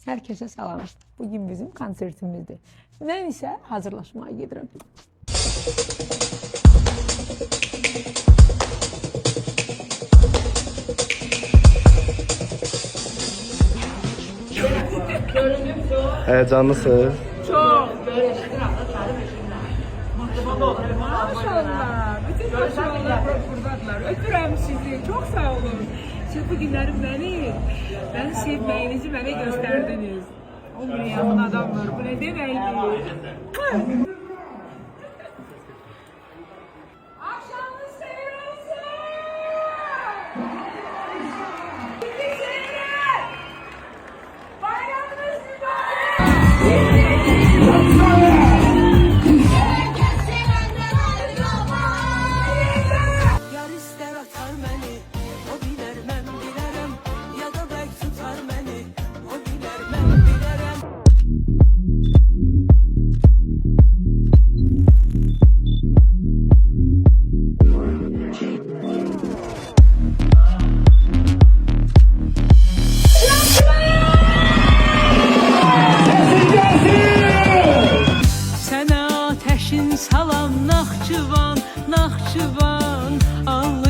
Hər kəsə salam. Bugün bizim konsertimizdir. Mən isə hazırlaşmaya gedirəm. Heyecanlısınız. Çok. Maşallah. Bütün maşallah buradadılar. Öpürəm sizi. Çok sağ olun. Siz bu günləri beni sevməyinizi mənə göstərdiniz. 10 bin yaxın adam var. Bu ne deməkdir? Akşamınız xeyir olsun. İyi seyirler. Bayramınız mübarek. Yar ister atar beni, o bilir ben bilerim. Ya da bek tutar beni, o bilir ben bilerim. Sənə ateşin salam Naxçıvan, Naxçıvan, Allah